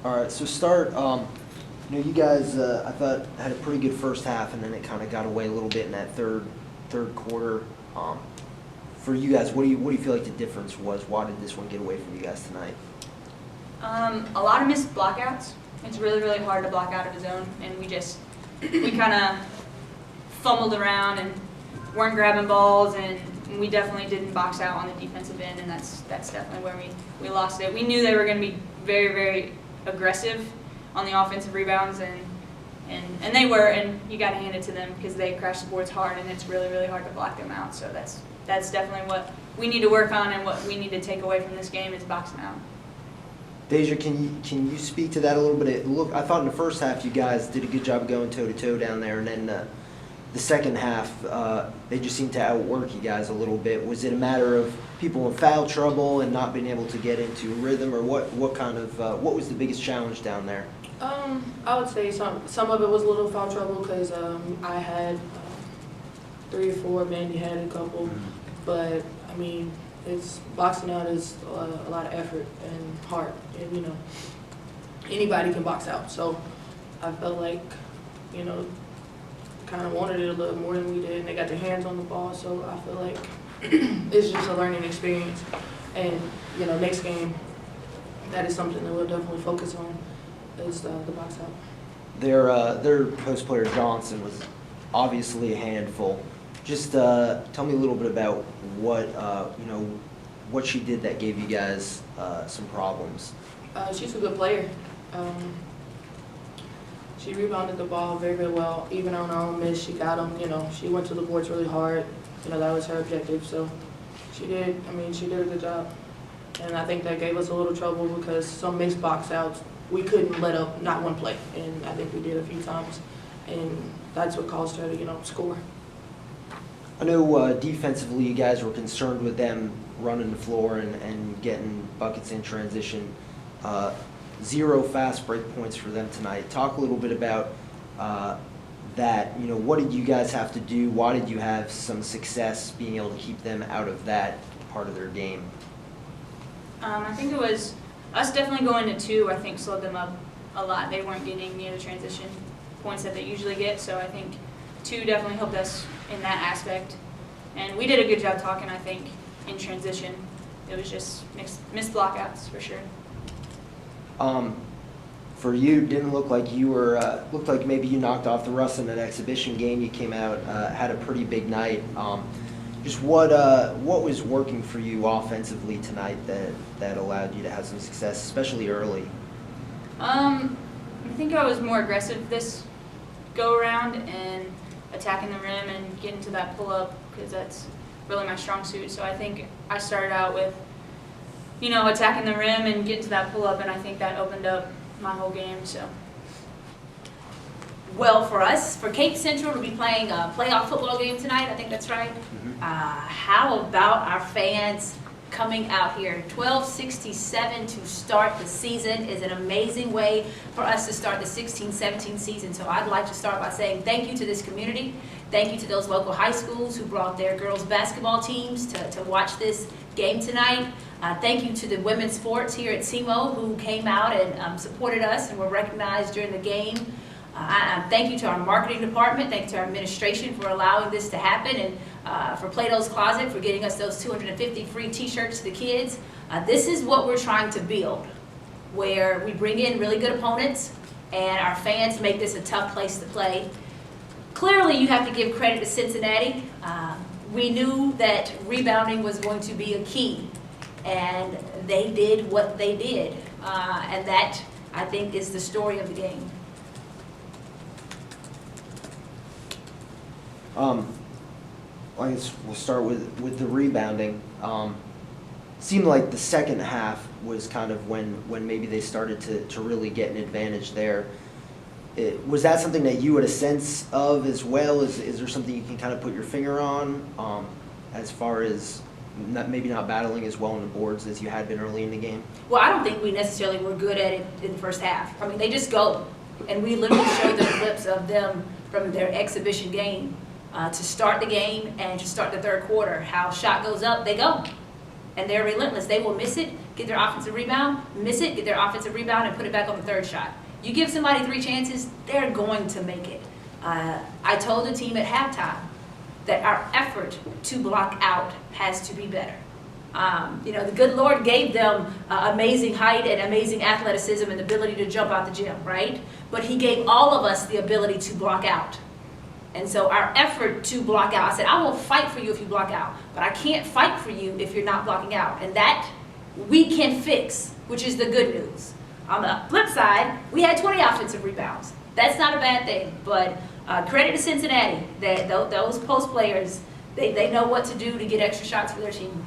All right, so start. You guys, I thought had a pretty good first half, and then it kind of got away a little bit in that third quarter. For you guys, what do you feel like the difference was? Why did this one get away from you guys tonight? A lot of missed blockouts. It's really, really hard to block out of a zone, and we kind of fumbled around and weren't grabbing balls, and we definitely didn't box out on the defensive end, and that's definitely where we lost it. We knew they were going to be very, very aggressive on the offensive rebounds, and they were, and you got to hand it to them because they crash the boards hard, and it's really, really hard to block them out. So that's definitely what we need to work on, and what we need to take away from this game is boxing out. Deja, can you speak to that a little bit? I thought in the first half you guys did a good job going toe-to-toe down there, and then the second half they just seemed to outwork you guys a little bit. Was it a matter of people in foul trouble and not being able to get into a rhythm, or what what was the biggest challenge down there? I would say some of it was a little foul trouble because I had 3 or 4, Mandy had a couple, but I mean, it's boxing out is a lot of effort and heart, and anybody can box out. So I felt like kind of wanted it a little more than we did, and they got their hands on the ball. So I feel like it's just a learning experience, and next game that is something that we'll definitely focus on is the box out. Their post player Johnson was obviously a handful. Just tell me a little bit about what she did that gave you guys some problems. She's a good player. She rebounded the ball very, very well. Even on her own miss, she got them. She went to the boards really hard. That was her objective. So she did. She did a good job. And I think that gave us a little trouble because some missed box outs, we couldn't let up not one play. And I think we did a few times. And that's what caused her to, score. I know defensively you guys were concerned with them running the floor and getting buckets in transition. 0 fast break points for them tonight. Talk a little bit about that. What did you guys have to do? Why did you have some success being able to keep them out of that part of their game? I think it was us definitely going to 2, I think slowed them up a lot. They weren't getting the transition points that they usually get, so I think 2 definitely helped us in that aspect. And we did a good job talking, I think, in transition. It was just missed blockouts for sure. For you, didn't look like you were, looked like maybe you knocked off the rust in an exhibition game. You came out, had a pretty big night. Just what was working for you offensively tonight that allowed you to have some success, especially early? I think I was more aggressive this go around and attacking the rim and getting to that pull up because that's really my strong suit. So I think I started out with attacking the rim and getting to that pull up, and I think that opened up my whole game. So. Well, for Cape Central to be playing a playoff football game tonight, I think that's right. Mm-hmm. How about our fans coming out here? 1267 to start the season is an amazing way for us to start the 16-17 season. So I'd like to start by saying thank you to this community. Thank you to those local high schools who brought their girls basketball teams to watch this game tonight. Thank you to the women's sports here at SEMO who came out and supported us and were recognized during the game. Thank you to our marketing department. Thank you to our administration for allowing this to happen, and for Plato's Closet for getting us those 250 free t-shirts to the kids. This is what we're trying to build, where we bring in really good opponents and our fans make this a tough place to play. Clearly, you have to give credit to Cincinnati. We knew that rebounding was going to be a key, and they did what they did, and that, I think, is the story of the game. I guess we'll start with the rebounding. Seemed like the second half was kind of when maybe they started to really get an advantage there. Was that something that you had a sense of as well? Is there something you can kind of put your finger on as far as maybe not battling as well on the boards as you had been early in the game? Well, I don't think we necessarily were good at it in the first half. I mean, they just go. And we literally showed the clips of them from their exhibition game to start the game and to start the third quarter. How shot goes up, they go. And they're relentless. They will miss it, get their offensive rebound, miss it, get their offensive rebound, and put it back on the third shot. You give somebody 3 chances, they're going to make it. I told the team at halftime that our effort to block out has to be better. The good Lord gave them amazing height and amazing athleticism and the ability to jump out the gym, right? But he gave all of us the ability to block out. And so our effort to block out, I said, I will fight for you if you block out, but I can't fight for you if you're not blocking out. And that we can fix, which is the good news. On the flip side, we had 20 offensive rebounds. That's not a bad thing, but credit to Cincinnati. Those post players, they know what to do to get extra shots for their team.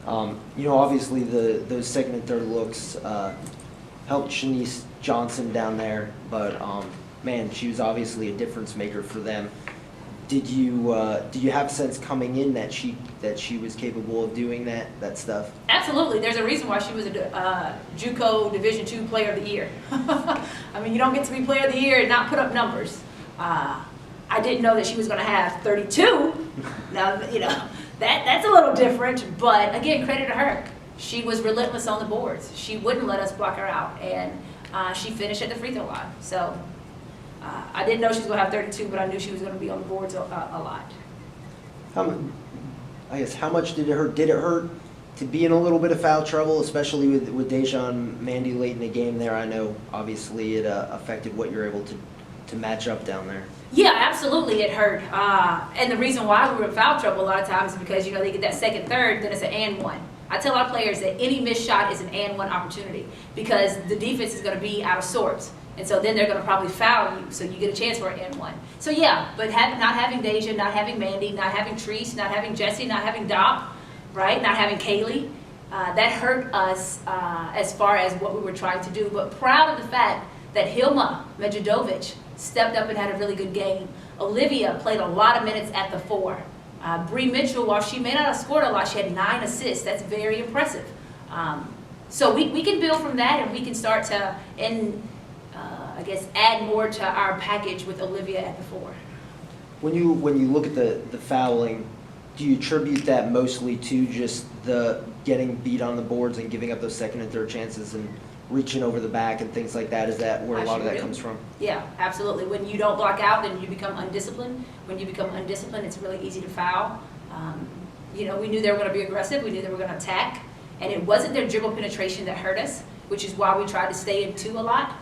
Obviously those second and third looks helped Shanice Johnson down there, but man, she was obviously a difference maker for them. Did you have a sense coming in that she was capable of doing that stuff? Absolutely. There's a reason why she was a JUCO Division II Player of the Year. I mean, you don't get to be Player of the Year and not put up numbers. I didn't know that she was going to have 32. Now, that's a little different, but again, credit to her. She was relentless on the boards. She wouldn't let us block her out, and she finished at the free throw line. So I didn't know she was going to have 32, but I knew she was going to be on the boards a lot. How much did it hurt? Did it hurt to be in a little bit of foul trouble, especially with Deja and Mandy late in the game there? I know, obviously, it affected what you're able to match up down there. Yeah, absolutely, it hurt. And the reason why we were in foul trouble a lot of times is because, they get that second, third, then it's an and one. I tell our players that any missed shot is an and one opportunity because the defense is going to be out of sorts. And so then they're going to probably foul you, so you get a chance for an and one. So yeah, but not having Deja, not having Mandy, not having Treese, not having Jessie, not having Dop, right, not having Kaylee, that hurt us as far as what we were trying to do. But proud of the fact that Hilma Medjedovic stepped up and had a really good game. Olivia played a lot of minutes at the 4. Bree Mitchell, while she may not have scored a lot, she had 9 assists. That's very impressive. So we can build from that, and we can start to, add more to our package with Olivia at the 4. When you look at the fouling, do you attribute that mostly to just the getting beat on the boards and giving up those second and third chances and reaching over the back and things like that? Is that where a lot of that comes from? Yeah, absolutely. When you don't block out, then you become undisciplined. When you become undisciplined, it's really easy to foul. We knew they were going to be aggressive. We knew they were going to attack. And it wasn't their dribble penetration that hurt us, which is why we tried to stay in 2 a lot.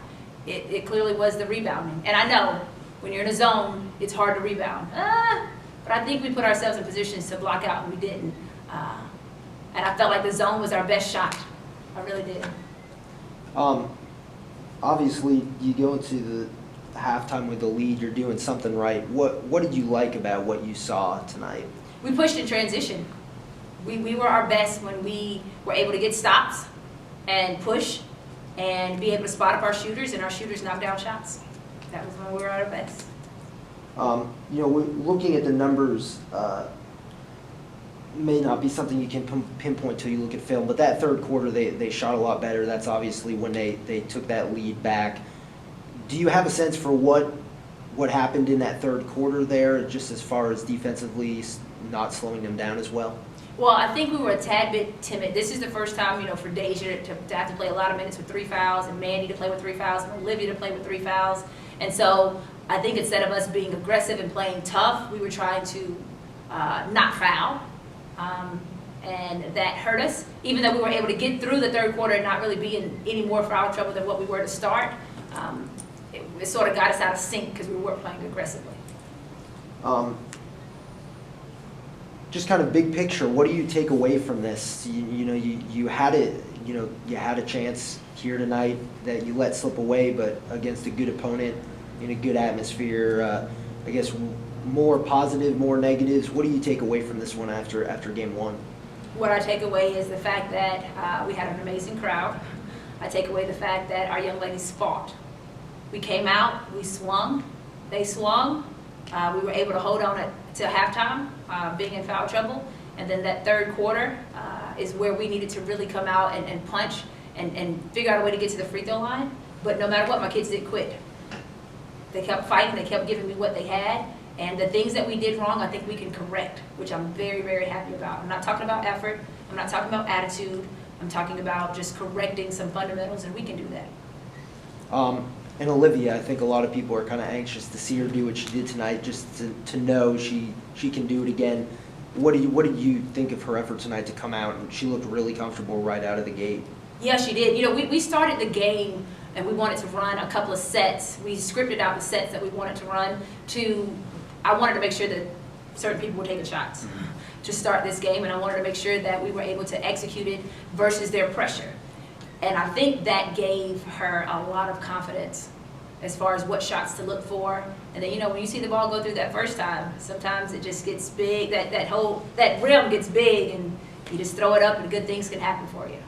It clearly was the rebounding. And I know when you're in a zone, it's hard to rebound. But I think we put ourselves in positions to block out, and we didn't. And I felt like the zone was our best shot. I really did. Obviously, you go into the halftime with the lead, you're doing something right. What did you like about what you saw tonight? We pushed in transition. We were our best when we were able to get stops and push and be able to spot up our shooters, and our shooters knocked down shots. That was when we were at our best. Looking at the numbers may not be something you can pinpoint till you look at film, but that third quarter they shot a lot better. That's obviously when they took that lead back. Do you have a sense for what happened in that third quarter there, just as far as defensively not slowing them down as well? Well, I think we were a tad bit timid. This is the first time, for Deja to have to play a lot of minutes with 3 fouls, and Mandy to play with 3 fouls, and Olivia to play with 3 fouls. And so I think instead of us being aggressive and playing tough, we were trying to not foul. And that hurt us. Even though we were able to get through the third quarter and not really be in any more foul trouble than what we were to start, it sort of got us out of sync because we weren't playing aggressively. Just kind of big picture, what do you take away from this? You had it. You had a chance here tonight that you let slip away, but against a good opponent in a good atmosphere. I guess more positive, more negatives. What do you take away from this one after game 1? What I take away is the fact that we had an amazing crowd. I take away the fact that our young ladies fought. We came out, we swung, they swung. We were able to hold on to halftime, being in foul trouble. And then that third quarter is where we needed to really come out and punch and figure out a way to get to the free throw line. But no matter what, my kids didn't quit. They kept fighting, they kept giving me what they had. And the things that we did wrong, I think we can correct, which I'm very, very happy about. I'm not talking about effort. I'm not talking about attitude. I'm talking about just correcting some fundamentals, and we can do that. And Olivia, I think a lot of people are kind of anxious to see her do what she did tonight, just to know she can do it again. What do you think of her effort tonight to come out? And she looked really comfortable right out of the gate. Yeah, she did. You know, we started the game and we wanted to run a couple of sets. We scripted out the sets that we wanted to run I wanted to make sure that certain people were taking shots to start this game, and I wanted to make sure that we were able to execute it versus their pressure. And I think that gave her a lot of confidence as far as what shots to look for. And then, you know, when you see the ball go through that first time, sometimes it just gets big, that rim gets big, and you just throw it up and good things can happen for you.